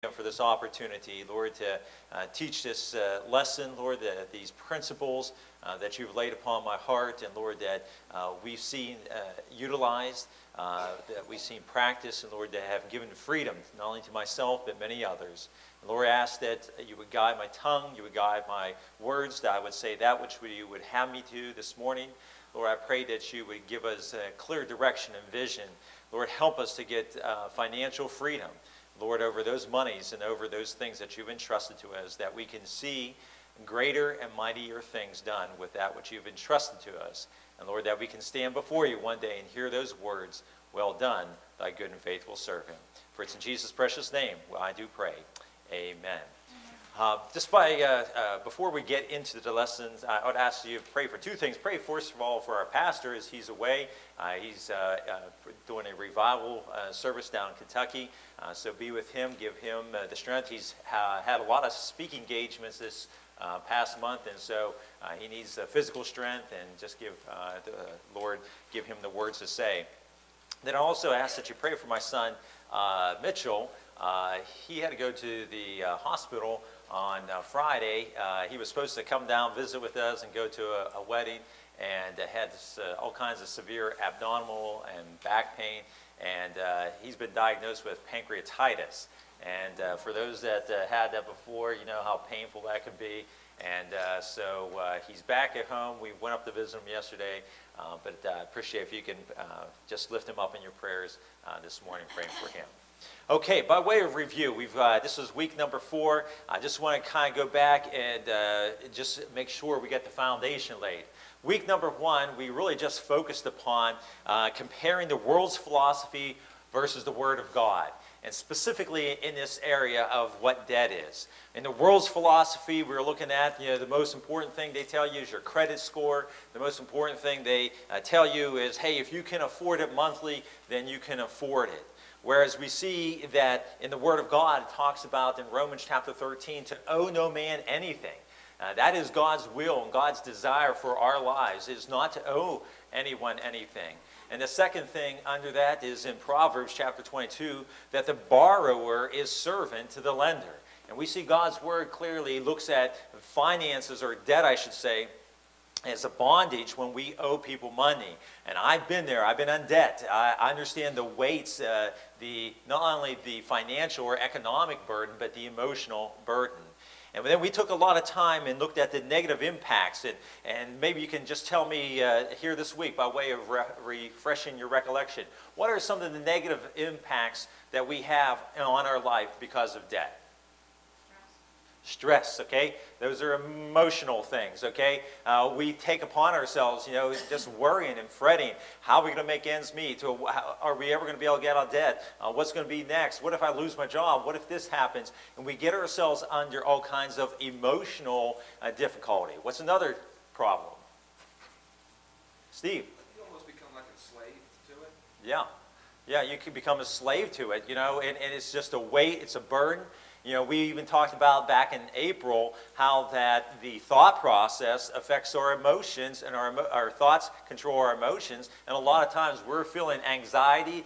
for this opportunity, Lord, to teach this lesson, Lord, these principles that you've laid upon my heart, and Lord, that we've seen utilized, that we've seen practiced, and Lord, that have given freedom, not only to myself, but many others. And Lord, I ask that you would guide my tongue, you would guide my words, that I would say that which you would have me to this morning. Lord, I pray that you would give us clear direction and vision. Lord, help us to get financial freedom, Lord, over those monies and over those things that you've entrusted to us, that we can see greater and mightier things done with that which you've entrusted to us. And Lord, that we can stand before you one day and hear those words, "Well done, thy good and faithful servant." For it's in Jesus' precious name I do pray. Amen. Before we get into the lessons, I would ask you to pray for two things. Pray, first of all, for our pastor as he's away. He's doing a revival service down in Kentucky. So be with him, give him the strength. He's had a lot of speaking engagements this past month, and so he needs physical strength, and just give the Lord, give him the words to say. Then I also ask that you pray for my son, Mitchell. He had to go to the hospital on Friday. He was supposed to come down, visit with us, and go to a wedding, and had all kinds of severe abdominal and back pain, and he's been diagnosed with pancreatitis. And for those that had that before, you know how painful that can be. And so he's back at home. We went up to visit him yesterday, but I appreciate if you can just lift him up in your prayers this morning, praying for him. Okay, by way of review, this is week number 4. I just want to kind of go back and just make sure we get the foundation laid. Week number 1, we really just focused upon comparing the world's philosophy versus the Word of God, and specifically in this area of what debt is. In the world's philosophy, we're looking at, the most important thing they tell you is your credit score. The most important thing they tell you is, hey, if you can afford it monthly, then you can afford it. Whereas we see that in the Word of God, it talks about in Romans chapter 13, to owe no man anything. That is God's will and God's desire for our lives, is not to owe anyone anything. And the second thing under that is in Proverbs chapter 22, that the borrower is servant to the lender. And we see God's Word clearly looks at finances, or debt I should say, as a bondage when we owe people money. And I've been there. I've been on debt. I understand the weights, not only the financial or economic burden, but the emotional burden. And then we took a lot of time and looked at the negative impacts. And maybe you can just tell me here this week, by way of refreshing your recollection, what are some of the negative impacts that we have on our life because of debt? Stress, okay? Those are emotional things, okay? We take upon ourselves, just worrying and fretting. How are we going to make ends meet? Are we ever going to be able to get out of debt? What's going to be next? What if I lose my job? What if this happens? And we get ourselves under all kinds of emotional difficulty. What's another problem? Steve? You almost become like a slave to it. Yeah. Yeah, you can become a slave to it, and it's just a weight, it's a burden. We even talked about back in April how that the thought process affects our emotions, and our thoughts control our emotions. And a lot of times we're feeling anxiety,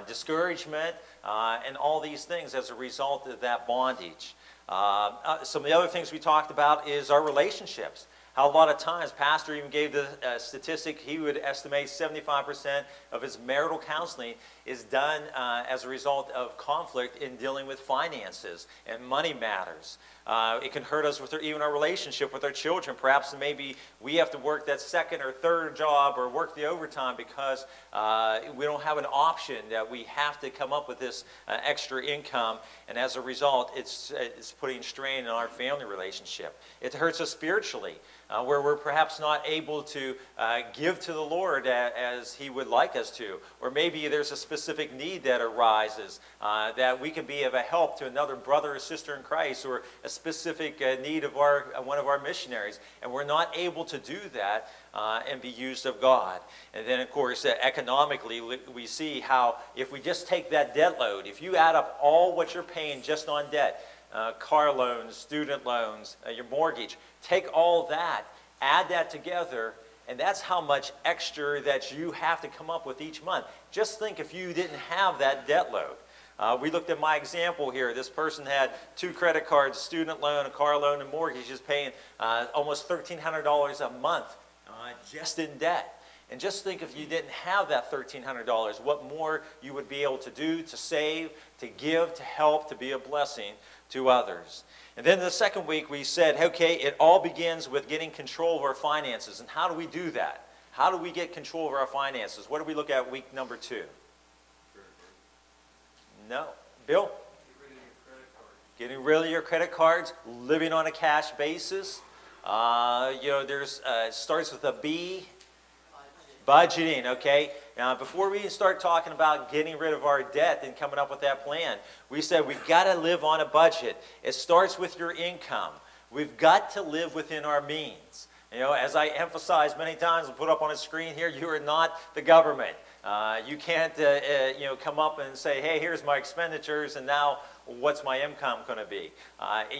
discouragement, and all these things as a result of that bondage. Some of the other things we talked about is our relationships. How a lot of times, Pastor even gave the statistic, he would estimate 75% of his marital counseling is done as a result of conflict in dealing with finances and money matters. It can hurt us with even our relationship with our children. Perhaps maybe we have to work that second or third job or work the overtime because we don't have an option, that we have to come up with this extra income. And as a result, it's putting strain on our family relationship. It hurts us spiritually, where we're perhaps not able to give to the Lord as He would like us to. Or maybe there's a specific need that arises, that we can be of a help to another brother or sister in Christ, or a specific need of one of our missionaries, and we're not able to do that and be used of God. And then, of course, economically, we see how if we just take that debt load, if you add up all what you're paying just on debt, car loans, student loans, your mortgage, take all that, add that together, and that's how much extra that you have to come up with each month. Just think if you didn't have that debt load. We looked at my example here. This person had 2 credit cards, student loan, a car loan, and mortgage, just paying almost $1,300 a month just in debt. And just think if you didn't have that $1,300, what more you would be able to do, to save, to give, to help, to be a blessing to others. And then the second week we said, okay, it all begins with getting control of our finances. And how do we do that? How do we get control of our finances? What do we look at week number 2? No. Bill? Getting rid of your credit cards, living on a cash basis. It starts with a B. Budgeting, okay? Now, before we start talking about getting rid of our debt and coming up with that plan, we said we've got to live on a budget. It starts with your income. We've got to live within our means. You know, as I emphasized many times and put up on a screen here, you are not the government. You can't, come up and say, hey, here's my expenditures, and now what's my income going to be?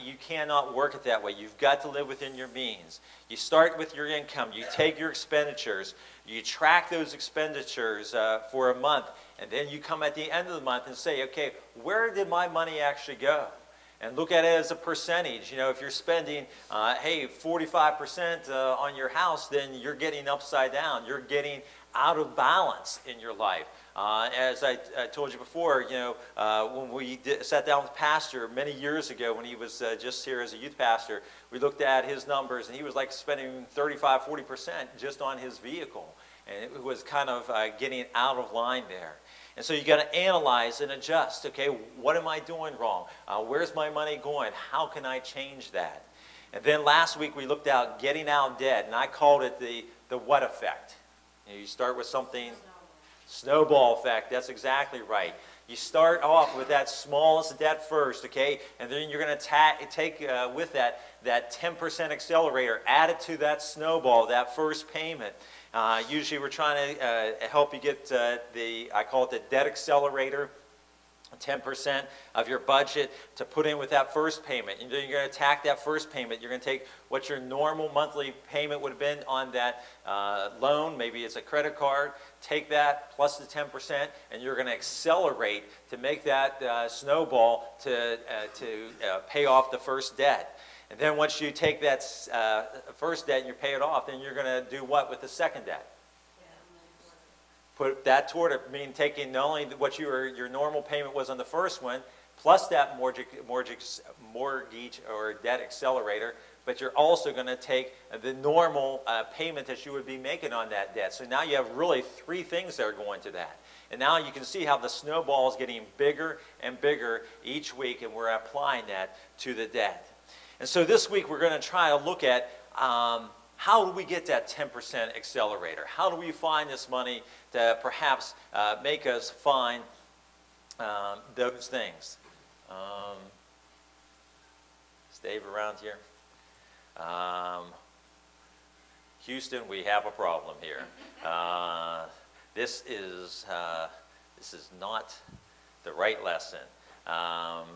You cannot work it that way. You've got to live within your means. You start with your income. You take your expenditures. You track those expenditures for a month, and then you come at the end of the month and say, okay, where did my money actually go? And look at it as a percentage. You know, if you're spending, 45% on your house, then you're getting upside down. You're getting out of balance in your life. As I told you before, when we sat down with Pastor many years ago when he was just here as a youth pastor, we looked at his numbers, and he was like spending 35, 40% just on his vehicle. And it was kind of getting out of line there. And so you got to analyze and adjust. Okay, what am I doing wrong? Where's my money going? How can I change that? And then last week we looked at getting out of debt, and I called it the what effect. You start with something, snowball effect, that's exactly right. You start off with that smallest debt first, okay? And then you're going to take with that 10% accelerator, add it to that snowball, that first payment. Usually we're trying to help you get I call it the debt accelerator, 10% of your budget to put in with that first payment. And then you're going to attack that first payment. You're going to take what your normal monthly payment would have been on that loan, maybe it's a credit card, take that plus the 10%, and you're going to accelerate to make that snowball to pay off the first debt. And then once you take that first debt and you pay it off, then you're going to do what with the second debt? Put that toward it, meaning taking not only what your normal payment was on the first one, plus that mortgage or debt accelerator, but you're also going to take the normal payment that you would be making on that debt. So now you have really 3 things that are going to that. And now you can see how the snowball is getting bigger and bigger each week, and we're applying that to the debt. And so this week we're going to try to look at how do we get that 10% accelerator? How do we find this money to perhaps make us find those things? Is Dave around here? Houston, we have a problem here. This is not the right lesson. Let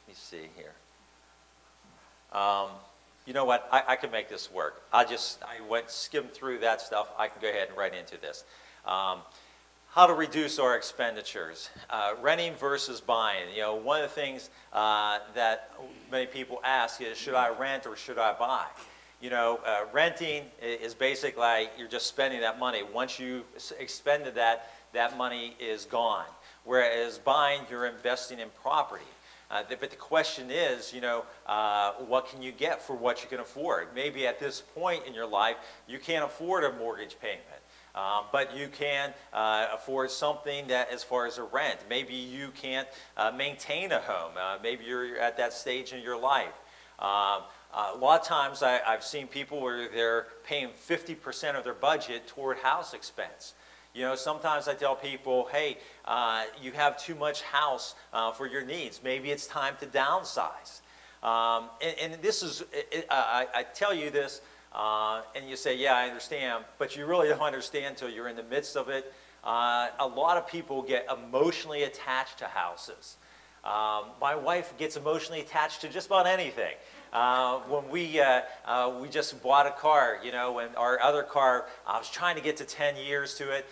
me see here. You know what? I can make this work. I skimmed through that stuff. I can go ahead and right into this. How to reduce our expenditures. Renting versus buying. You know, one of the things that many people ask is, should I rent or should I buy? You know, renting is basically like you're just spending that money. Once you expended that, that money is gone. Whereas buying, you're investing in property. But the question is, what can you get for what you can afford? Maybe at this point in your life, you can't afford a mortgage payment. But you can afford something that, as far as a rent, maybe you can't maintain a home. Maybe you're at that stage in your life. A lot of times I've seen people where they're paying 50% of their budget toward house expense. You know, sometimes I tell people, hey, you have too much house for your needs. Maybe it's time to downsize. And this is, I tell you this, and you say, yeah, I understand, but you really don't understand until you're in the midst of it. A lot of people get emotionally attached to houses. My wife gets emotionally attached to just about anything. When we just bought a car, you know, when our other car, I was trying to get to 10 years to it.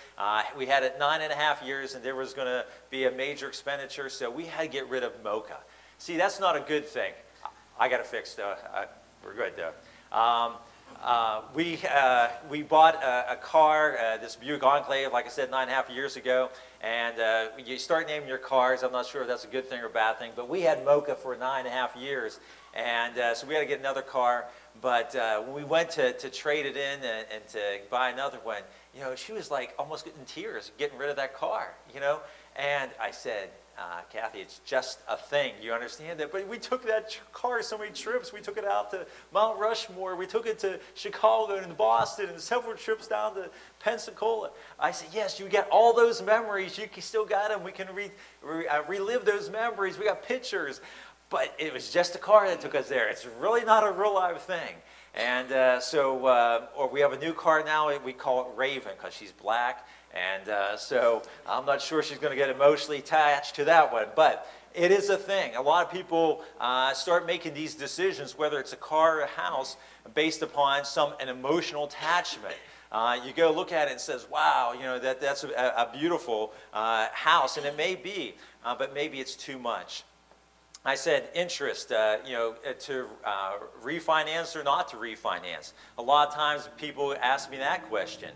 We had it 9.5 years, and there was going to be a major expenditure, so we had to get rid of Mocha. See, that's not a good thing. I got it fixed, though. We're good, though. We bought a car, this Buick Enclave, like I said, 9.5 years ago. And you start naming your cars. I'm not sure if that's a good thing or a bad thing. But we had Mocha for 9.5 years. And so we had to get another car. But when we went to trade it in and to buy another one, you know, she was like almost in tears getting rid of that car, you know. And I said, Kathy, it's just a thing. You understand that? But we took that car so many trips. We took it out to Mount Rushmore. We took it to Chicago and Boston and several trips down to Pensacola. I said, yes, you got all those memories. You still got them. We can relive those memories. We got pictures. But it was just a car that took us there. It's really not a real live thing. And or we have a new car now. We call it Raven because she's black. And so I'm not sure she's going to get emotionally attached to that one. But it is a thing. A lot of people start making these decisions, whether it's a car or a house, based upon an emotional attachment. You go look at it and says, wow, you know, that's a beautiful house. And it may be, but maybe it's too much. I said interest, you know, to refinance or not to refinance. A lot of times people ask me that question.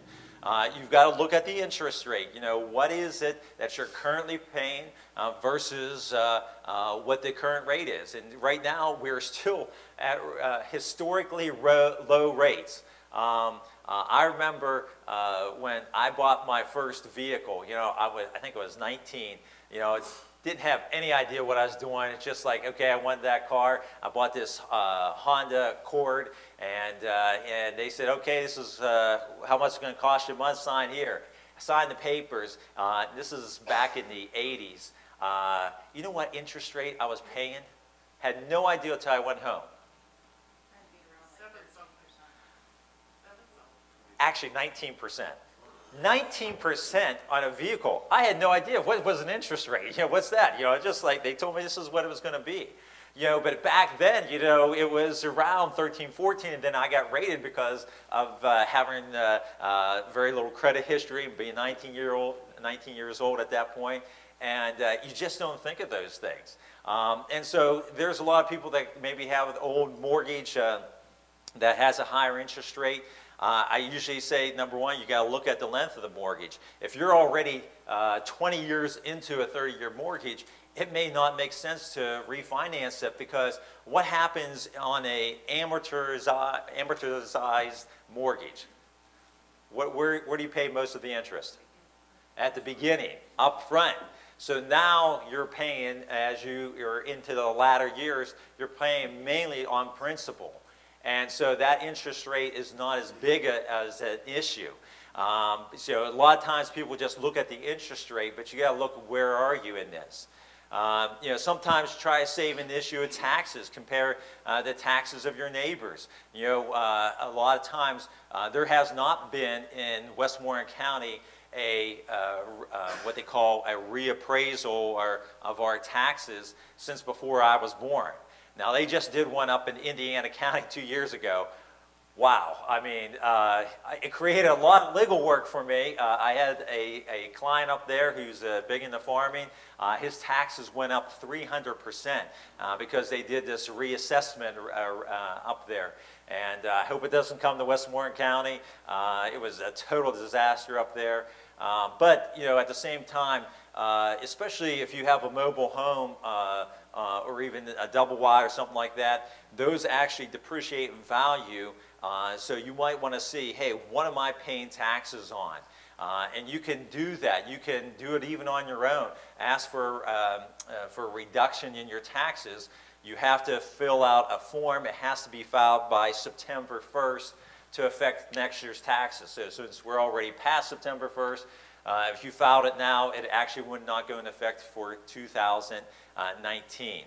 You've got to look at the interest rate. You know, what is it that you're currently paying versus what the current rate is? And right now, we're still at historically low rates. I remember when I bought my first vehicle, you know, I think I was 19, you know, didn't have any idea what I was doing. It's just like, okay, I wanted that car. I bought this Honda Accord, and they said, okay, this is how much it's going to cost you a month. Sign here. I signed the papers. This is back in the 80s. You know what interest rate I was paying? Had no idea until I went home. Actually, 19%. 19% on a vehicle. I had no idea what was an interest rate. You know, what's that? You know, just like they told me this is what it was going to be. You know, but back then, you know, it was around 13, 14, and then I got rated because of having very little credit history, being 19 years old at that point, and you just don't think of those things. And so there's a lot of people that maybe have an old mortgage that has a higher interest rate. I usually say, number one, you got to look at the length of the mortgage. If you're already 20 years into a 30-year mortgage, it may not make sense to refinance it, because what happens on a amortized mortgage? Where do you pay most of the interest? At the beginning, up front. So now you're paying, as you're into the latter years, you're paying mainly on principal. And so that interest rate is not as big as an issue. So a lot of times people just look at the interest rate, but you got to look, where are you in this? You know, sometimes try to save an issue of taxes. Compare the taxes of your neighbors. You know, a lot of times there has not been in Westmoreland County what they call a reappraisal of our taxes since before I was born. Now, they just did one up in Indiana County 2 years ago. Wow. I mean, it created a lot of legal work for me. I had a client up there who's big into farming. His taxes went up 300% because they did this reassessment up there. And I hope it doesn't come to Westmoreland County. It was a total disaster up there. But, you know, at the same time, especially if you have a mobile home or even a double wide or something like that, those actually depreciate in value. So you might want to see, hey, what am I paying taxes on? And you can do that. You can do it even on your own. Ask for a reduction in your taxes. You have to fill out a form. It has to be filed by September 1st to affect next year's taxes. So since we're already past September 1st, if you filed it now, it actually would not go into effect for 2019.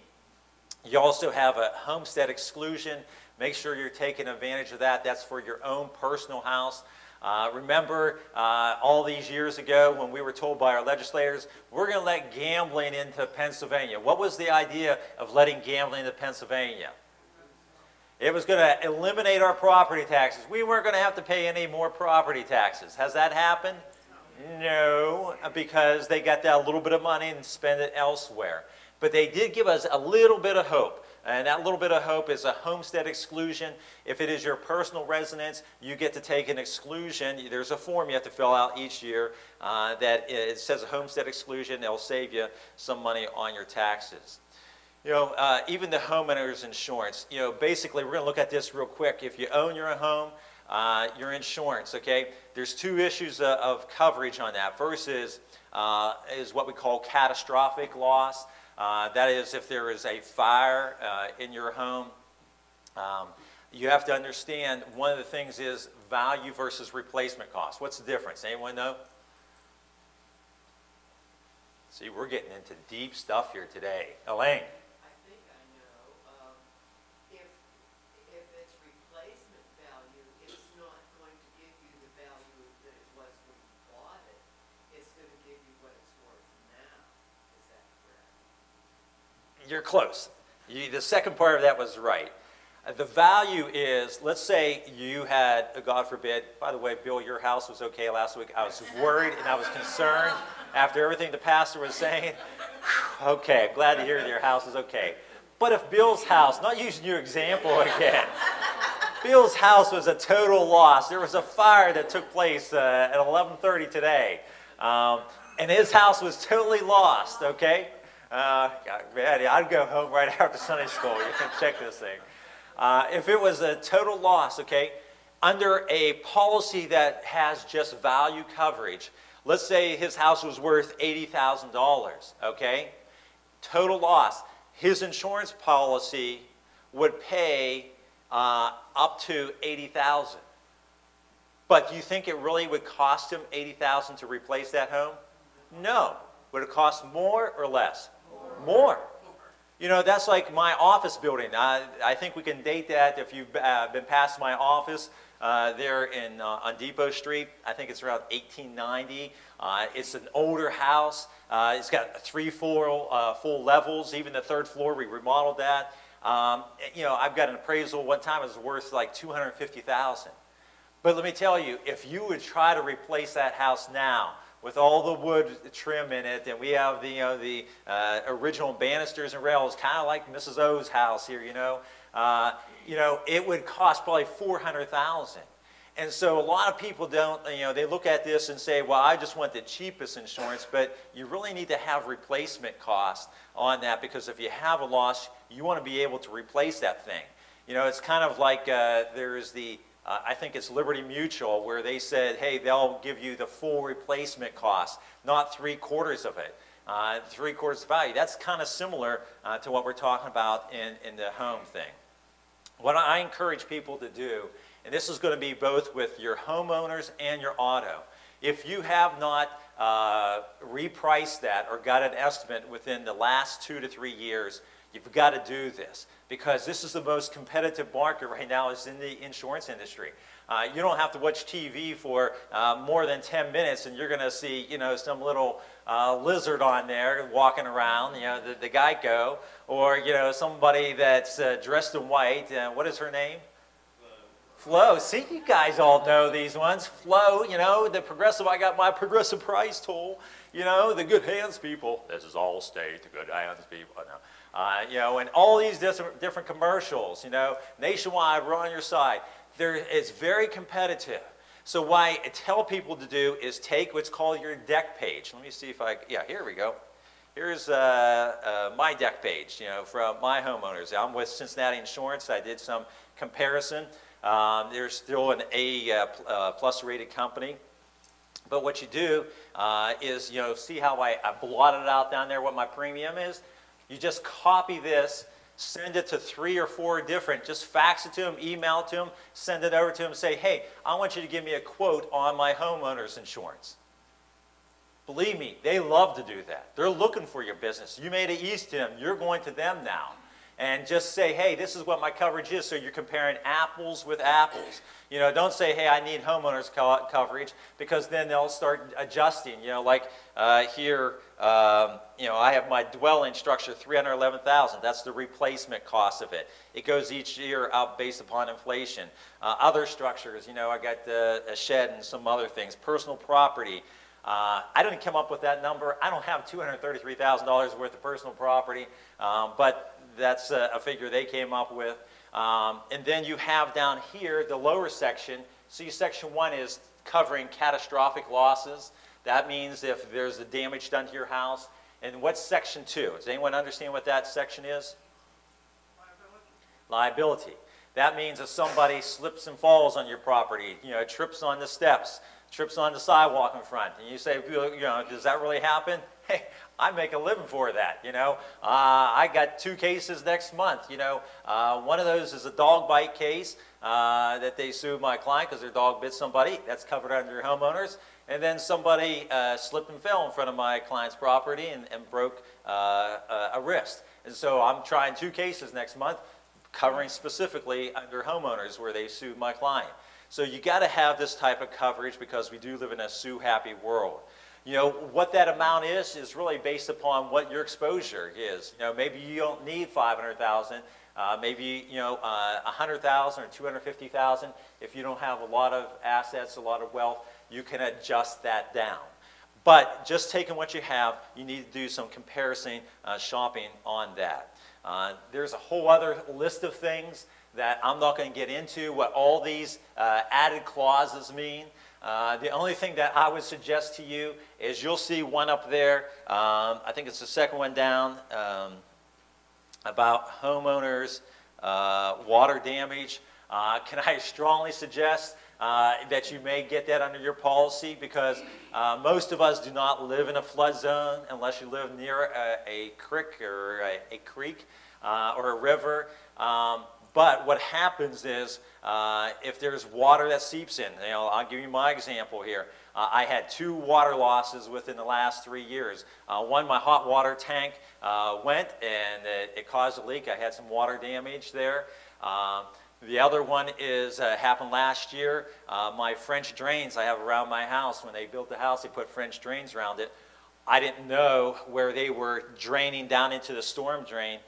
You also have a homestead exclusion. Make sure you're taking advantage of that. That's for your own personal house. Remember all these years ago when we were told by our legislators, we're going to let gambling into Pennsylvania. What was the idea of letting gambling into Pennsylvania? It was going to eliminate our property taxes. We weren't going to have to pay any more property taxes. Has that happened? No, because they got that little bit of money and spend it elsewhere. But they did give us a little bit of hope. And that little bit of hope is a homestead exclusion. If it is your personal residence, you get to take an exclusion. There's a form you have to fill out each year that it says a homestead exclusion. They'll save you some money on your taxes. You know, even the homeowner's insurance, you know, basically we're going to look at this real quick. If you own your own home, your insurance, okay, there's two issues of coverage on that. First is what we call catastrophic loss. That is, if there is a fire in your home, you have to understand one of the things is value versus replacement cost. What's the difference? Anyone know? See, we're getting into deep stuff here today. Elaine. I think I know. If it's replacement value, it's not going to give you the value that it was when you bought it. It's going to give you what it's worth now. Is that correct? You're close. The second part of that was right. The value is, let's say you had, God forbid, by the way, Bill, your house was okay last week. I was worried and I was concerned after everything the pastor was saying. Okay, I'm glad to hear that your house is okay. But if Bill's house, not using your example again, Bill's house was a total loss. There was a fire that took place at 11:30 today. And his house was totally lost, okay? I'd go home right after Sunday school. You can check this thing. If it was a total loss, okay, under a policy that has just value coverage, let's say his house was worth $80,000, okay, total loss, his insurance policy would pay up to $80,000. But do you think it really would cost him $80,000 to replace that home? No. Would it cost more or less? More. You know, that's like my office building. I think we can date that if you've been past my office there on Depot Street. I think it's around 1890. It's an older house. It's got three full levels. Even the third floor, we remodeled that. You know, I've got an appraisal one time. It was worth like $250,000. But let me tell you, if you would try to replace that house now, with all the wood trim in it, and we have the original banisters and rails, kind of like Mrs. O's house here, you know, it would cost probably $400,000. And so a lot of people don't, you know, they look at this and say, well, I just want the cheapest insurance, but you really need to have replacement costs on that, because if you have a loss, you want to be able to replace that thing. You know, it's kind of like there's the I think it's Liberty Mutual, where they said, hey, they'll give you the full replacement cost, not 3/4 of it. 3/4 value. That's kind of similar to what we're talking about in the home thing. What I encourage people to do, and this is going to be both with your homeowners and your auto, if you have not repriced that or got an estimate within the last 2 to 3 years, you've got to do this, because this is the most competitive market right now is in the insurance industry. You don't have to watch TV for more than 10 minutes and you're going to see, you know, some little lizard on there walking around, you know, the Geico, or, you know, somebody that's dressed in white. What is her name? Flo. See, you guys all know these ones. Flo, you know, the Progressive, I got my Progressive price tool. You know, the good hands people. This is all state, the good hands people. No. You know, and all these different commercials, you know, Nationwide, we're on your side. It's very competitive. So what I tell people to do is take what's called your deck page. Let me see if yeah, here we go. Here's my deck page, you know, from my homeowners. I'm with Cincinnati Insurance. I did some comparison. They're still an A plus rated company. But what you do is, you know, see how I blotted it out down there what my premium is? You just copy this, send it to 3 or 4 different, just fax it to them, email it to them, send it over to them, say, hey, I want you to give me a quote on my homeowner's insurance. Believe me, they love to do that. They're looking for your business. You made it easy to them. You're going to them now. and just say, hey, this is what my coverage is, so you're comparing apples with apples. You know, don't say, hey, I need homeowners coverage, because then they'll start adjusting. You know, like here, you know, I have my dwelling structure, $311,000. That's the replacement cost of it. It goes each year up based upon inflation. Other structures, you know, I got a shed and some other things. Personal property. I didn't come up with that number. I don't have $233,000 worth of personal property, but that's a figure they came up with. And then you have down here the lower section. See, section 1 is covering catastrophic losses. That means if there's a damage done to your house. And what's section 2? Does anyone understand what that section is? Liability. That means if somebody slips and falls on your property, you know, trips on the steps, trips on the sidewalk in front, and you say, you know, does that really happen? Hey, I make a living for that, you know. I got 2 cases next month, you know. One of those is a dog bite case that they sued my client because their dog bit somebody. That's covered under homeowners. And then somebody slipped and fell in front of my client's property and broke a wrist. And so I'm trying 2 cases next month, covering specifically under homeowners where they sued my client. So you got to have this type of coverage because we do live in a sue-happy world. You know, what that amount is really based upon what your exposure is. You know, maybe you don't need $500,000, maybe, you know, $100,000 or $250,000. If you don't have a lot of assets, a lot of wealth, you can adjust that down. But just taking what you have, you need to do some comparison shopping on that. There's a whole other list of things that I'm not going to get into, what all these added clauses mean. The only thing that I would suggest to you is you'll see one up there, I think it's the second one down, about homeowners, water damage. Can I strongly suggest that you may get that under your policy, because most of us do not live in a flood zone unless you live near a creek or a creek or a river. But what happens is if there's water that seeps in, you know, I'll give you my example here. I had 2 water losses within the last 3 years. One, my hot water tank went and it caused a leak. I had some water damage there. The other one is happened last year. My French drains I have around my house, when they built the house, they put French drains around it. I didn't know where they were draining down into the storm drain.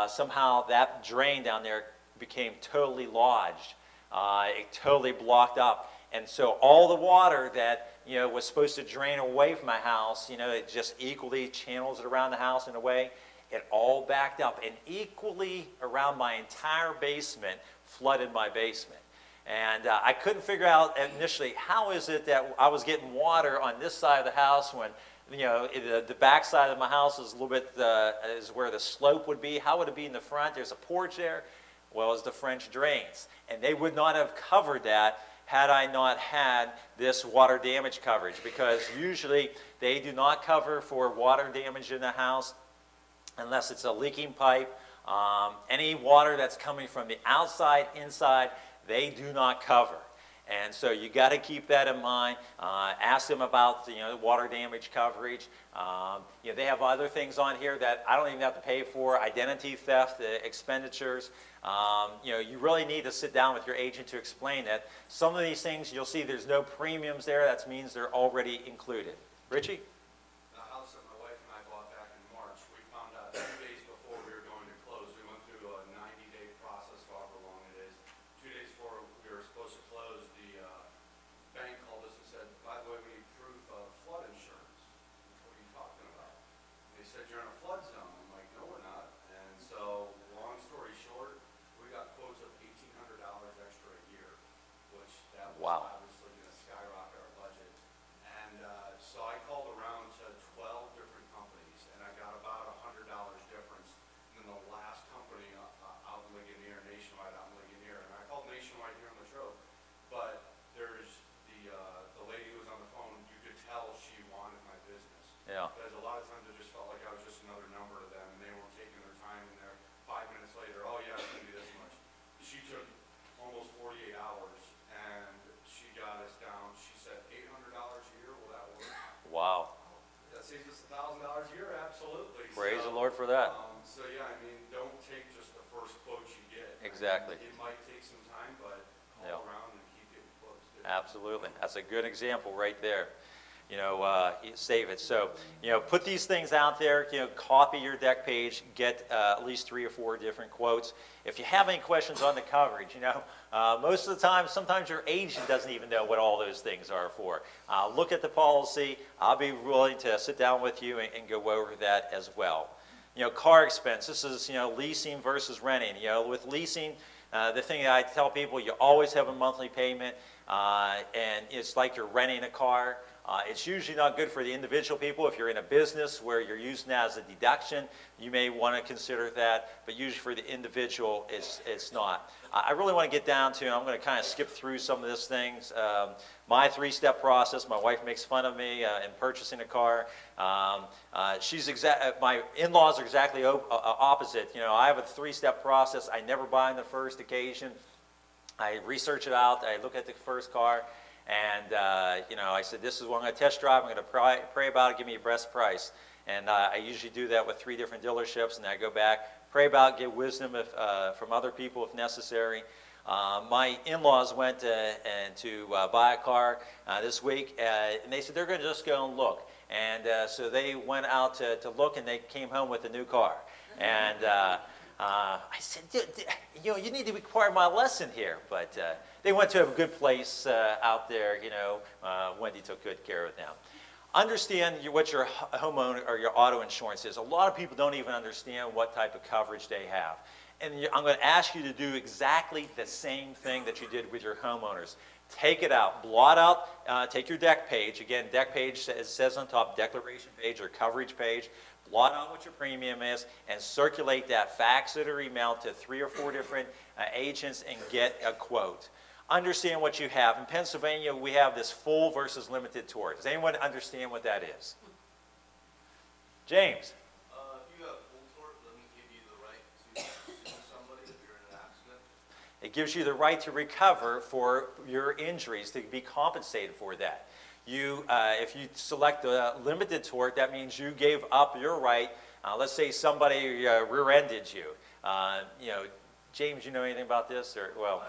Somehow that drain down there became totally lodged. It totally blocked up. And so all the water that, you know, was supposed to drain away from my house, you know, it just equally channels it around the house in a way. It all backed up and equally around my entire basement, flooded my basement. And I couldn't figure out initially, how is it that I was getting water on this side of the house when, you know, the back side of my house is a little bit, is where the slope would be. How would it be in the front? There's a porch there. Well, it's the French drains. And they would not have covered that had I not had this water damage coverage, because usually they do not cover for water damage in the house unless it's a leaking pipe. Any water that's coming from the outside, inside, they do not cover. And so you got to keep that in mind. Ask them about the, you know, water damage coverage. You know, they have other things on here that I don't even have to pay for, identity theft expenditures. You know, you really need to sit down with your agent to explain that. Some of these things you'll see there's no premiums there. That means they're already included. Richie? The house that my wife and I bought back in March, we found out 2 days before we were going to close. We went through a 90-day process, however long it is. 2 days before we were supposed to close, the bank called us and said, by the way, we need proof of flood insurance. What are you talking about? They said, you're in a flood zone. I'm like, no, we're not. And so, long story short, we got quotes of $1,800 extra a year, which that was Wow. obviously going to skyrocket our budget. And so I called around Exactly. It might take some time, but Yeah. call around and keep getting quotes. Too. Absolutely. That's a good example right there. You know, save it. So, you know, put these things out there, you know, copy your deck page, get at least 3 or 4 different quotes. If you have any questions on the coverage, you know, most of the time, sometimes your agent doesn't even know what all those things are for. Look at the policy. I'll be willing to sit down with you and go over that as well. You know, car expense. This is, you know, leasing versus renting. You know, with leasing, the thing that I tell people, you always have a monthly payment, and it's like you're renting a car. It's usually not good for the individual people. If you're in a business where you're using that as a deduction, you may want to consider that, but usually for the individual, it's not. I really want to get down to, I'm going to kind of skip through some of these things. My 3-step process, my wife makes fun of me in purchasing a car. My in-laws are exactly opposite. You know, I have a 3-step process. I never buy on the first occasion. I research it out. I look at the first car. And, you know, I said, this is what I'm going to test drive. I'm going to pray about it, give me a best price. And I usually do that with 3 different dealerships, and I go back, pray about it, get wisdom from other people if necessary. My in-laws went to buy a car this week, and they said they're going to just go and look. And so they went out to look, and they came home with a new car. And I said, you know, you need to require my lesson here. But they went to a good place out there, you know. Wendy took good care of them. Understand what your homeowner or your auto insurance is. A lot of people don't even understand what type of coverage they have. And I'm going to ask you to do exactly the same thing that you did with your homeowners. Take it out, blot out, take your deck page. Again, deck page, it says on top, declaration page or coverage page. Blot out what your premium is and circulate that, fax it or email to 3 or 4 different agents and get a quote. Understand what you have. In Pennsylvania, we have this full versus limited tort. Does anyone understand what that is? James? If you have full tort, doesn't it give you the right to sue somebody if you're in an accident? It gives you the right to recover for your injuries, to be compensated for that. If you select the limited tort, that means you gave up your right. Let's say somebody rear-ended you. You know, James, you know anything about this? Or, well,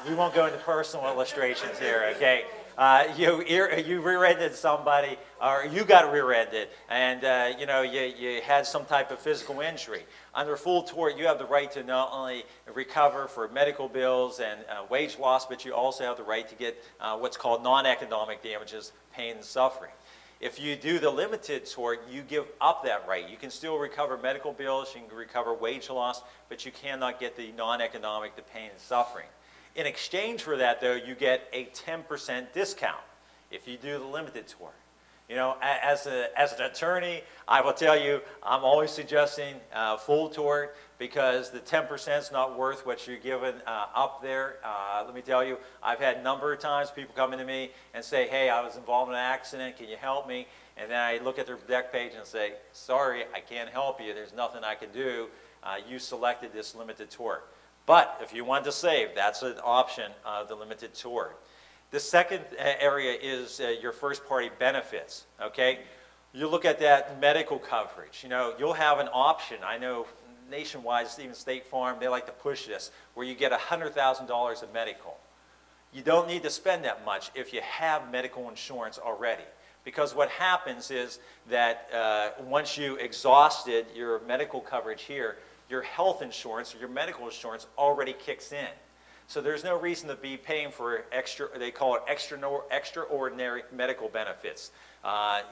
we won't go into personal illustrations here, okay? You rear-ended somebody, or you got rear-ended, and you know, you had some type of physical injury. Under full tort, you have the right to not only recover for medical bills and wage loss, but you also have the right to get what's called non-economic damages, pain and suffering. If you do the limited tort, you give up that right. You can still recover medical bills, you can recover wage loss, but you cannot get the non-economic, the pain and suffering. In exchange for that, though, you get a 10% discount if you do the limited tort. You know, as an attorney, I will tell you, I'm always suggesting full tort because the 10% is not worth what you're giving up there. Let me tell you, I've had a number of times people come into me and say, hey, I was involved in an accident, can you help me? And then I look at their deck page and say, sorry, I can't help you, there's nothing I can do. You selected this limited tort. But if you want to save, that's an option of the limited tort. The second area is your first-party benefits, okay? You look at that medical coverage. You know, you'll have an option. I know nationwide, even State Farm, they like to push this, where you get $100,000 of medical. You don't need to spend that much if you have medical insurance already. Because what happens is that once you exhausted your medical coverage here, your health insurance or your medical insurance already kicks in. So there's no reason to be paying for they call it extraordinary medical benefits.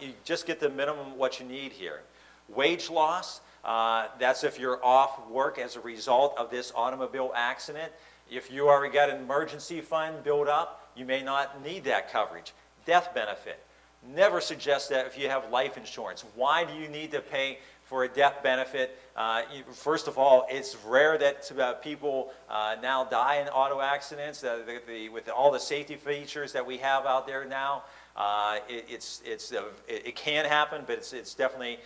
You just get the minimum what you need here. Wage loss, that's if you're off work as a result of this automobile accident. If you already got an emergency fund built up, you may not need that coverage. Death benefit. Never suggest that if you have life insurance. Why do you need to pay for a death benefit? First of all, it's rare that people now die in auto accidents. With all the safety features that we have out there now, it can happen, but it's definitely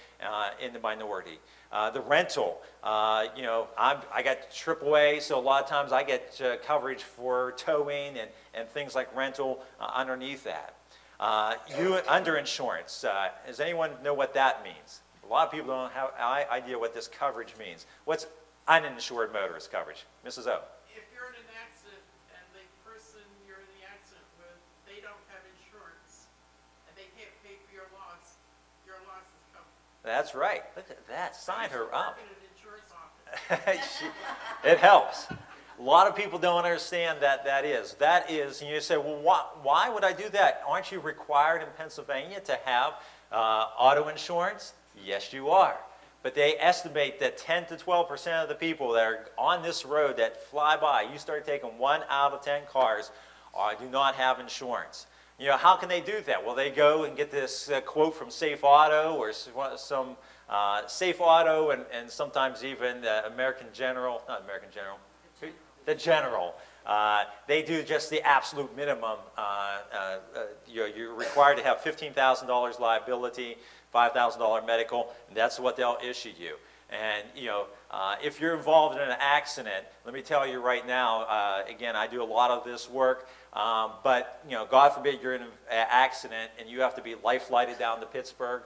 in the minority. The rental, you know, I got AAA, so a lot of times I get coverage for towing and things like rental underneath that. Underinsurance, does anyone know what that means? A lot of people don't have an idea what this coverage means. What's uninsured motorist coverage. Mrs. O. If you're in an accident and the person you're in the accident with, they don't have insurance and they can't pay for your loss is covered. That's right. Look at that. Sign her up. I used to work in an insurance office. It helps. A lot of people don't understand that is. That is, and you say, well, why would I do that? Aren't you required in Pennsylvania to have auto insurance? Yes, you are. But they estimate that 10 to 12% of the people that are on this road that fly by, you start taking 1 out of 10 cars, do not have insurance. You know, how can they do that? Well, they go and get this quote from Safe Auto or some Safe Auto and sometimes even American General, not American General, the General. They do just the absolute minimum. You're required to have $15,000 liability, $5,000 medical, and that's what they'll issue you. And, you know, if you're involved in an accident, let me tell you right now, again, I do a lot of this work, but, you know, God forbid you're in an accident and you have to be life-flighted down to Pittsburgh.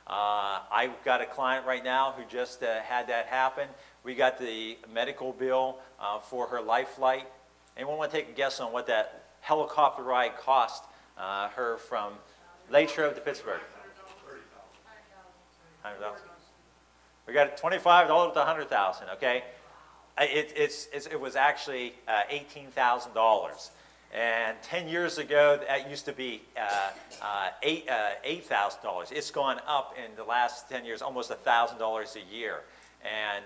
I've got a client right now who just had that happen. We got the medical bill for her life flight. Anyone want to take a guess on what that helicopter ride cost her from Latrobe to Pittsburgh? $100,000. We got $25 to $100,000. Okay, it was actually $18,000. And 10 years ago, that used to be $8,000. It's gone up in the last 10 years, almost $1,000 a year. And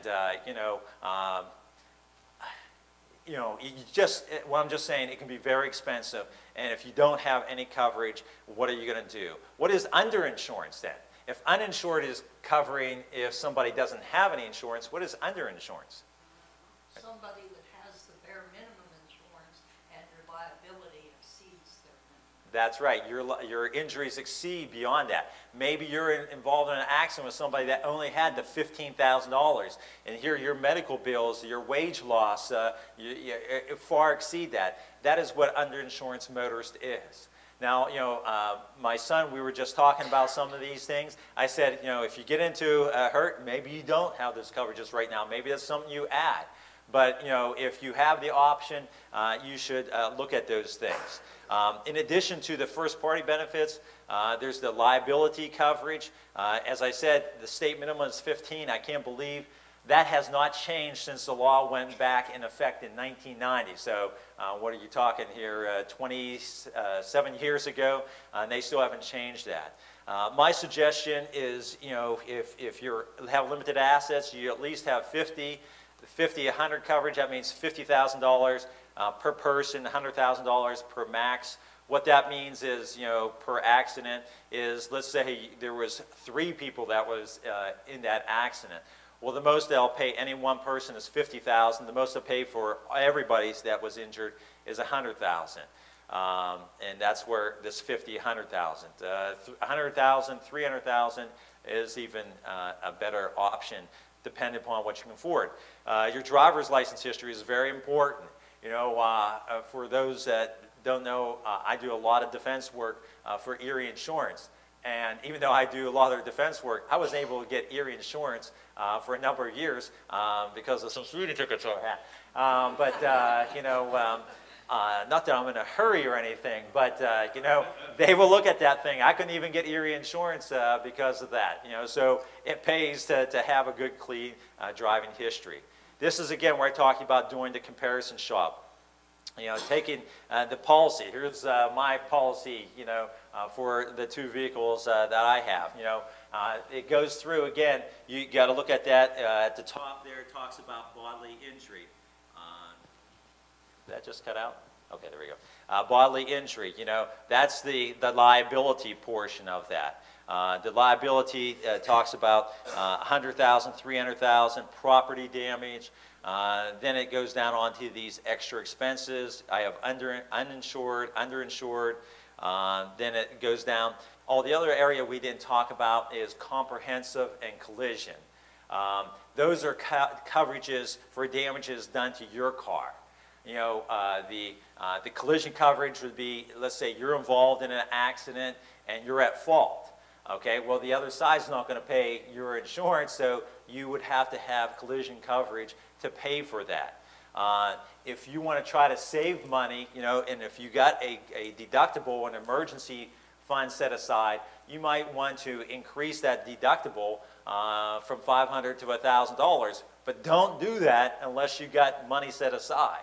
what I'm just saying, it can be very expensive. And if you don't have any coverage, what are you going to do? What is underinsurance then? If uninsured is covering if somebody doesn't have any insurance, what is underinsurance? Somebody that has the bare minimum insurance and their liability exceeds their minimum. That's right. Your injuries exceed beyond that. Maybe you're involved in an accident with somebody that only had the $15,000, and here your medical bills, your wage loss, you far exceed that. That is what underinsurance motorist is. Now, you know, my son, we were just talking about some of these things. I said, you know, if you get into a hurt, maybe you don't have those coverages right now. Maybe that's something you add. But, you know, if you have the option, you should look at those things. In addition to the first-party benefits, there's the liability coverage. As I said, the state minimum is 15. I can't believe that has not changed since the law went back in effect in 1990. So what are you talking here, 27 years ago, and they still haven't changed that. My suggestion is, you know, if you have limited assets, you at least have 100 coverage. That means $50,000 per person, $100,000 per max. What that means is, you know, per accident is, let's say there was 3 people that was in that accident. Well, the most they'll pay any one person is $50,000. The most they'll pay for everybody that was injured is $100,000. And that's where this 50, 100,000. 100,000, 300,000 is even a better option, depending upon what you can afford. Your driver's license history is very important. You know, for those that don't know, I do a lot of defense work for Erie Insurance. And even though I do a lot of defense work, I was able to get Erie Insurance for a number of years because of some speeding tickets I had. You know, not that I'm in a hurry or anything, but you know, they will look at that thing. I couldn't even get Erie Insurance because of that. You know, so it pays to have a good, clean driving history. This is again where I talked about doing the comparison shop. You know, taking the policy. Here's my policy, you know, for the 2 vehicles that I have. You know, it goes through, again, you got to look at that. At the top there, it talks about bodily injury. Did that just cut out? Okay, there we go. Bodily injury, you know, that's the liability portion of that. The liability talks about 100,000, 300,000, property damage. Then it goes down onto these extra expenses. I have uninsured, underinsured. Then it goes down. All the other area we didn't talk about is comprehensive and collision. Those are coverages for damages done to your car. You know, the collision coverage would be, let's say you're involved in an accident and you're at fault. Okay, well, the other side's not going to pay your insurance, so you would have to have collision coverage to pay for that. If you want to try to save money, you know, and if you got a deductible, an emergency fund set aside, you might want to increase that deductible from $500 to $1,000. But don't do that unless you got money set aside.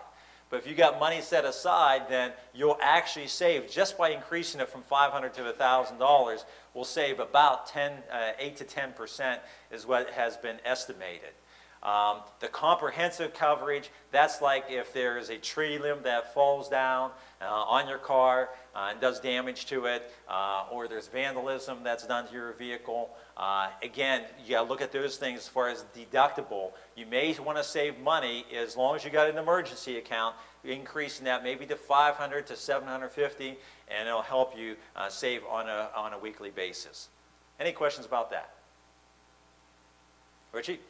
But if you got money set aside, then you'll actually save, just by increasing it from $500 to $1,000, will save about 8 to 10% is what has been estimated. The comprehensive coverage, that's like if there is a tree limb that falls down on your car and does damage to it, or there's vandalism that's done to your vehicle. Again, you got to look at those things as far as deductible. You may want to save money as long as you got an emergency account, increasing that maybe to $500 to $750, and it'll help you save on a weekly basis. Any questions about that? Richie?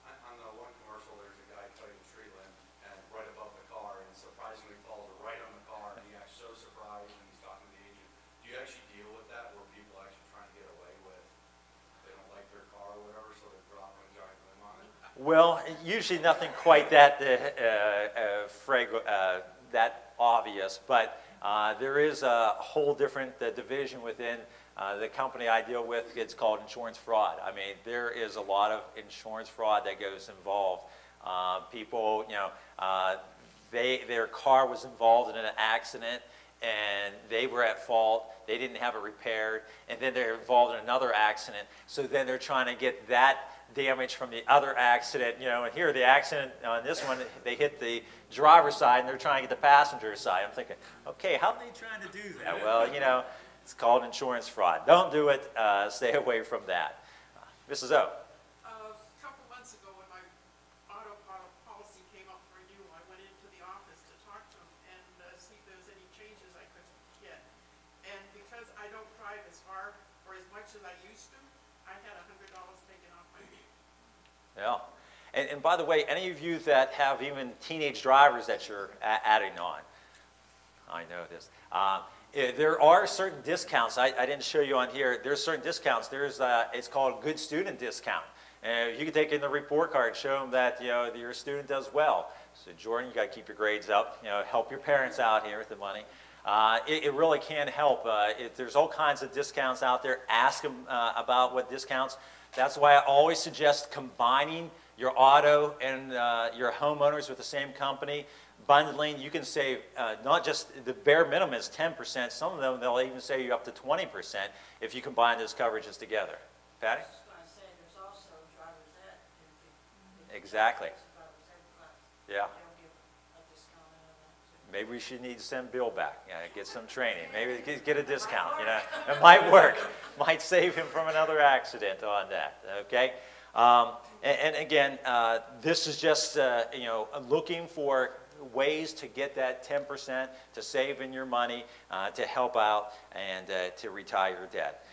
On the one commercial, there's a guy cutting a tree limb and right above the car, and surprisingly falls right on the car, and he acts so surprised when he's talking to the agent. Do you actually deal with that, where people actually trying to get away with, they don't like their car or whatever, so they're dropping a giant limb on it? Well, usually nothing quite that that obvious, but there is a whole different division within the company I deal with. It's called insurance fraud. I mean, there is a lot of insurance fraud that goes involved. People, you know, their car was involved in an accident, and they were at fault. They didn't have it repaired, and then they're involved in another accident. So then they're trying to get that damage from the other accident, you know, and here the accident on this one, they hit the driver's side and they're trying to get the passenger side. I'm thinking, okay, how are they trying to do that? Well, you know, it's called insurance fraud. Don't do it. Stay away from that. Mrs. O. A couple months ago, when my auto policy came up for renewal, I went into the office to talk to them and see if there was any changes I could get. And because I don't drive as far or as much as I used to, I had $100 taken off my bill. Yeah. And by the way, any of you that have even teenage drivers that you're adding on, I know this. There are certain discounts. I didn't show you on here. There's certain discounts. There's it's called good student discount. And you can take in the report card, show them that, you know, your student does well. So Jordan, you got to keep your grades up. You know, help your parents out here with the money. It really can help. There's all kinds of discounts out there. Ask them about what discounts. That's why I always suggest combining your auto and your homeowners with the same company. Bundling, you can save not just the bare minimum is 10%. Some of them, they'll even save you up to 20% if you combine those coverages together. Patty? I was going to say, there's also driver's ed. If Exactly. driver's ed class, Yeah. they'll give a discount on that too. Maybe we should need to send Bill back. Get some training. Maybe get a discount. You know, it might work. Might save him from another accident on that. Okay. And again, this is just you know, looking for ways to get that 10% to save in your money, to help out, and to retire your debt.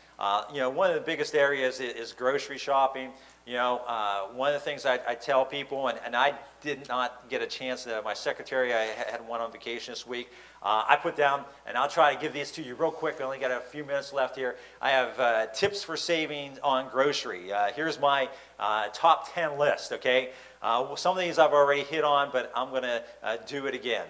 You know, one of the biggest areas is grocery shopping. You know, one of the things I tell people, and I did not get a chance, my secretary, I had one on vacation this week. I put down, and I'll try to give these to you real quick. I only got a few minutes left here. I have tips for saving on grocery. Here's my top 10 list, okay? Some of these I've already hit on, but I'm going to do it again.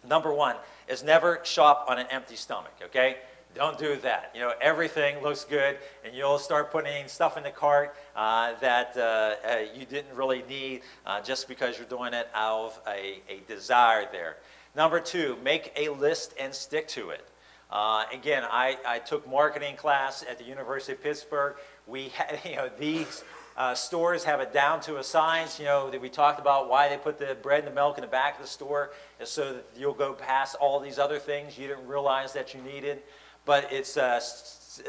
Number one is never shop on an empty stomach, okay? Don't do that. You know, everything looks good, and you'll start putting stuff in the cart that you didn't really need just because you're doing it out of a desire there. Number two, make a list and stick to it. Again, I took marketing class at the University of Pittsburgh. We had, you know, these stores have it down to a science. You know, that we talked about why they put the bread and the milk in the back of the store, is so that you'll go past all these other things you didn't realize that you needed. But it's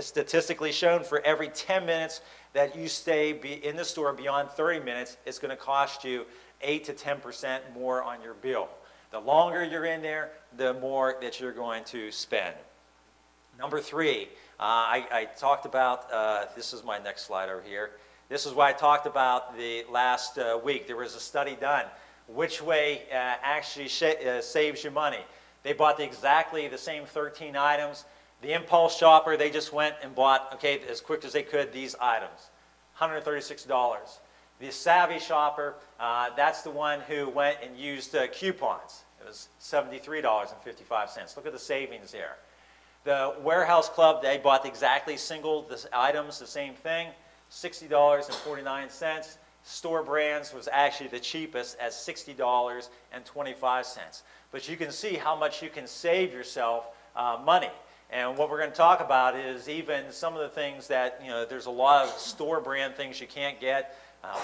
statistically shown for every 10 minutes that you stay in the store beyond 30 minutes, it's going to cost you 8 to 10% more on your bill. The longer you're in there, the more that you're going to spend. Number three, I talked about, this is my next slide over here. This is what I talked about the last week. There was a study done. Which way actually saves you money? They bought exactly the same 13 items. The impulse shopper, they just went and bought, okay, as quick as they could, these items. $136. The savvy shopper, that's the one who went and used coupons. It was $73.55. Look at the savings there. The warehouse club, they bought exactly single items, the same thing, $60.49. Store brands was actually the cheapest at $60.25. But you can see how much you can save yourself money. And what we're going to talk about is even some of the things that, there's a lot of store brand things you can't get.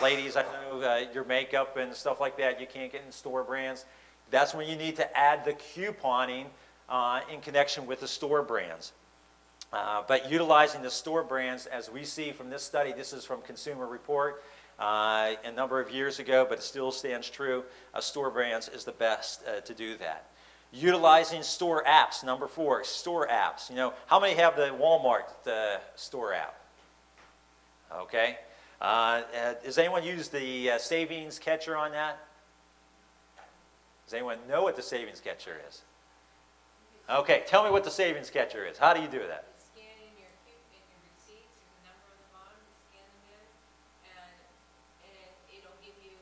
Ladies, I know your makeup and stuff like that you can't get in store brands. That's when you need to add the couponing in connection with the store brands. But utilizing the store brands, as we see from this study, this is from Consumer Report a number of years ago, but it still stands true. Store brands is the best to do that. Utilizing store apps, number 4, store apps. How many have the Walmart store app? Okay. Does anyone use the savings catcher on that? Does anyone know what the savings catcher is? Okay, tell me what the savings catcher is. How do you do that? Scan in your receipts and the number on the bottom, scan them in, and it'll give you,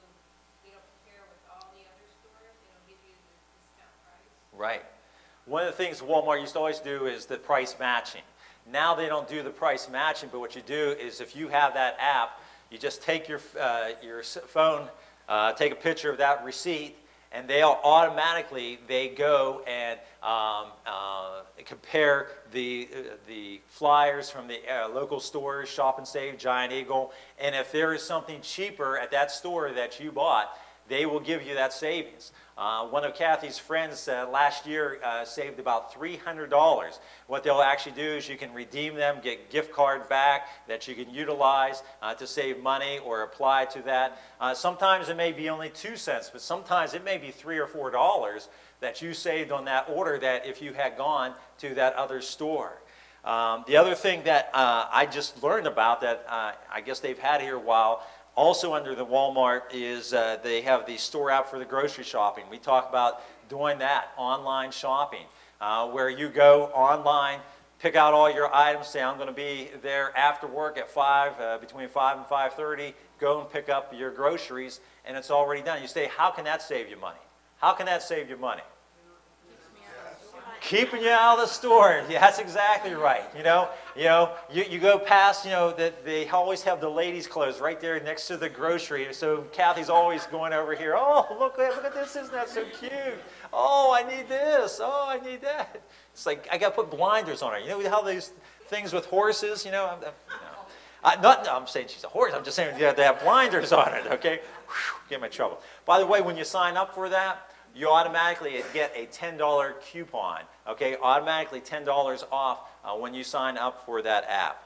it'll compare with all the other stores, it'll give you the discount price. Right. One of the things Walmart used to always do is the price matching. Now they don't do the price matching, but what you do is if you have that app, you just take your phone, take a picture of that receipt, and they'll automatically, they go and compare the flyers from the local stores, Shop and Save, Giant Eagle, and if there is something cheaper at that store that you bought, they will give you that savings. One of Kathy's friends last year saved about $300. What they'll actually do is you can redeem them, get gift card back that you can utilize to save money or apply to that. Sometimes it may be only 2 cents, but sometimes it may be $3 or $4 that you saved on that order that if you had gone to that other store. The other thing that I just learned about that I guess they've had here a while, also under the Walmart, is they have the store app for the grocery shopping. We talk about doing that, online shopping, where you go online, pick out all your items, say I'm going to be there after work at 5, between 5 and 5:30, go and pick up your groceries, and it's already done. You say, how can that save you money? How can that save you money? Keeping you out of the store. Yeah, that's exactly right. You go past, they always have the ladies' clothes right there next to the grocery. So Kathy's always going over here. Oh, look at this. Isn't that so cute? Oh, I need this. Oh, I need that. It's like I got to put blinders on her. You know how these things with horses, I'm saying she's a horse. I'm just saying you have to have blinders on it, okay? Whew, get me in trouble. By the way, when you sign up for that, you automatically get a $10 coupon, okay? Automatically $10 off when you sign up for that app.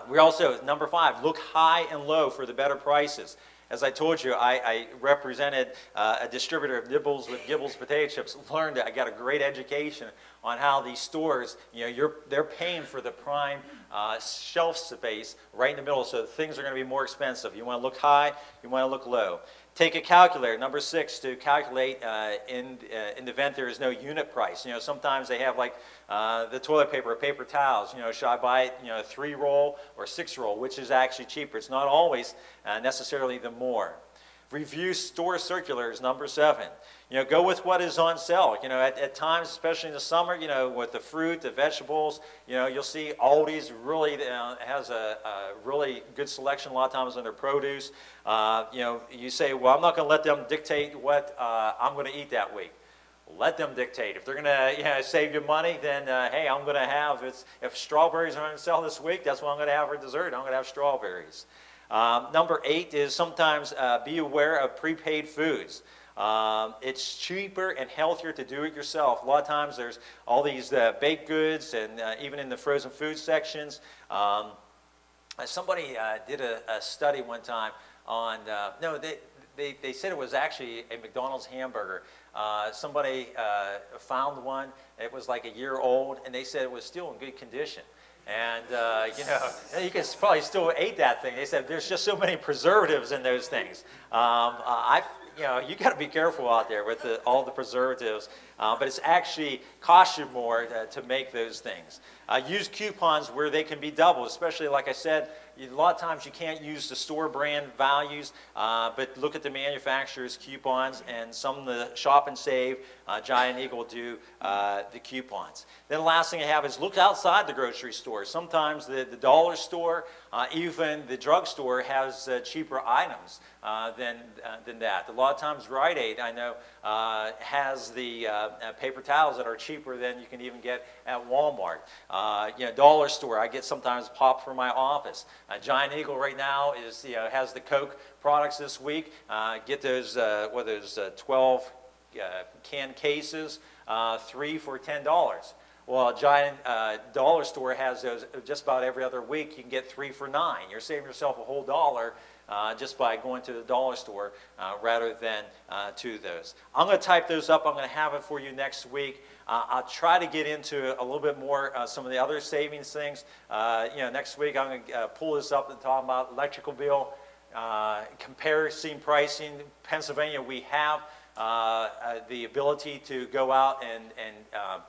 We also, number 5, look high and low for the better prices. As I told you, I represented a distributor of Gibbles potato chips. Learned I got a great education on how these stores, they're paying for the prime shelf space right in the middle, so things are going to be more expensive. You want to look high, you want to look low. Take a calculator, number 6, to calculate in the event there is no unit price. Sometimes they have like the toilet paper or paper towels. Should I buy it, 3-roll or 6-roll, which is actually cheaper? It's not always necessarily the more. Review store circulars, number 7. Go with what is on sale. At times, especially in the summer, with the fruit, the vegetables, you'll see Aldi's really has a really good selection a lot of times on their produce. You say, well, I'm not going to let them dictate what I'm going to eat that week. Let them dictate. If they're going to save you money, then hey, I'm going to have, if strawberries are on sale this week, that's what I'm going to have for dessert. I'm going to have strawberries. Number 8 is sometimes be aware of prepaid foods. It's cheaper and healthier to do it yourself. A lot of times there's all these baked goods and even in the frozen food sections. Somebody did a study one time on, they said it was actually a McDonald's hamburger. Somebody found one, it was like a year old, and they said it was still in good condition. And, you could probably still eat that thing. They said there's just so many preservatives in those things. You got to be careful out there with all the preservatives. But it's actually costs you more to make those things. Use coupons where they can be doubled, especially, like I said, A lot of times you can't use the store brand values, but look at the manufacturer's coupons, and some of the Shop and Save, Giant Eagle do the coupons. Then the last thing I have is look outside the grocery store. Sometimes the dollar store, even the drugstore has cheaper items than that. A lot of times Rite Aid, I know, has the paper towels that are cheaper than you can even get at Walmart. Dollar store, I get sometimes pop for my office. Giant Eagle right now is has the Coke products this week. Get those 12 can cases, 3 for $10. Well, Giant dollar store has those just about every other week. You can get 3 for $9. You're saving yourself a whole dollar just by going to the dollar store rather than to those. I'm going to type those up. I'm going to have it for you next week. I'll try to get into a little bit more some of the other savings things. Next week I'm going to pull this up and talk about electrical bill, comparison pricing. Pennsylvania, we have the ability to go out and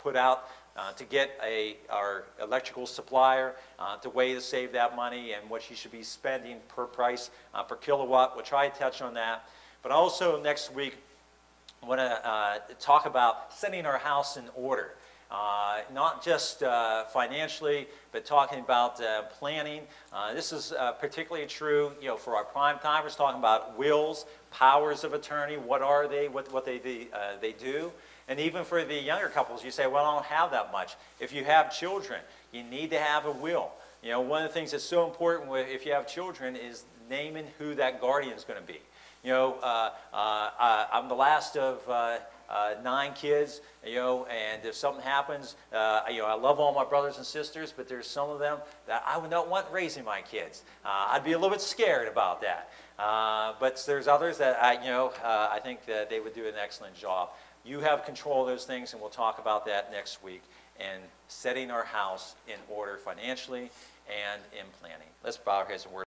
put out to get our electrical supplier to way to save that money and what you should be spending per price per kilowatt. We'll try to touch on that. But also next week, I want to talk about setting our house in order. Not just financially, but talking about planning. This is particularly true, for our prime timers, talking about wills, powers of attorney. What are they? What they do? And even for the younger couples, you say, well, I don't have that much. If you have children, you need to have a will. One of the things that's so important if you have children is naming who that guardian is going to be. I'm the last of 9 kids, and if something happens, I love all my brothers and sisters, but there's some of them that I would not want raising my kids. I'd be a little bit scared about that. But there's others that I think that they would do an excellent job. You have control of those things, and we'll talk about that next week, and setting our house in order financially and in planning. Let's bow our heads and worship.